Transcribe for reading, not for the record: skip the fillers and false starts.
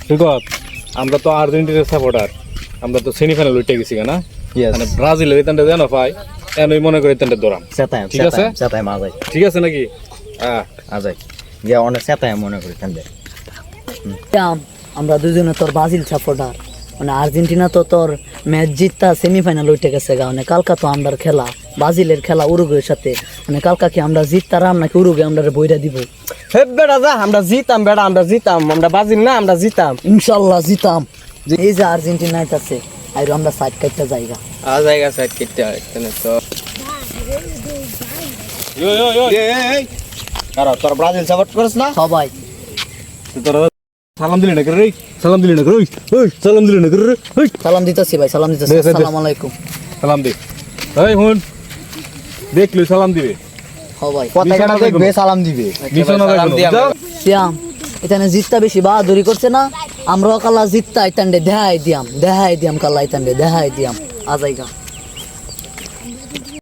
সুগত আমরা তো আর্জেন্টিনার সাপোর্টার, আমরা তো সেমিফাইনাল উঠে গেছি না, মানে ব্রাজিলের এখানটা দেন ভাই, আমি মনে করি এখানটা দৌড়াম, ঠিক আছে ঠিক আছে নাকি? মনে করি আমরা দুজনে তোর ব্রাজিল সাপোর্টার, মানে আর্জেন্টিনা তো তোর ম্যাচ জিততা সেমিফাইনাল উঠে গেছে গা, মানে কালকা তো আমরার খেলা ব্রাজিলের খেলা উরুগুয়ের সাথে, মানে কালকা কি আমরা জিততারাম নাকি উরুগুয়ে আমরা বইরা দিব? হে বেটা যা, আমরা জিতাম বেটা, আমরা জিতাম, আমরা ব্রাজিল না, আমরা জিতাম ইনশাআল্লাহ জিতাম। এই যে আর্জেন্টিনা আইতাছে, আইরো আমরা সাইড কাটতে যাইগা, জায়গা সাইড কেটে এখানে তো তোর ব্রাজিল সাপোর্ট করিস না? সবাই তোরা সালাম দিলি না করে রে, সালাম দিলি না করে, ওই সালাম দিলি না করে রে, ওই সালাম দিতেছি ভাই, সালাম দিতেছি। দে, দে, দে। আসসালামু আলাইকুম। সালাম দে, এই হুন দেখলি সালাম দিবে, সবাই পতাকাটা দেখবে সালাম দিবে, নিশানা দেখো সিয়াম এখানে জিততা বেশি বাহাদুরি করছে না, আমরাও কালা জিততা ইতান্ডে দেহাই দিয়াম কালা ইতান্ডে দেহাই দিয়াম আজাইগা।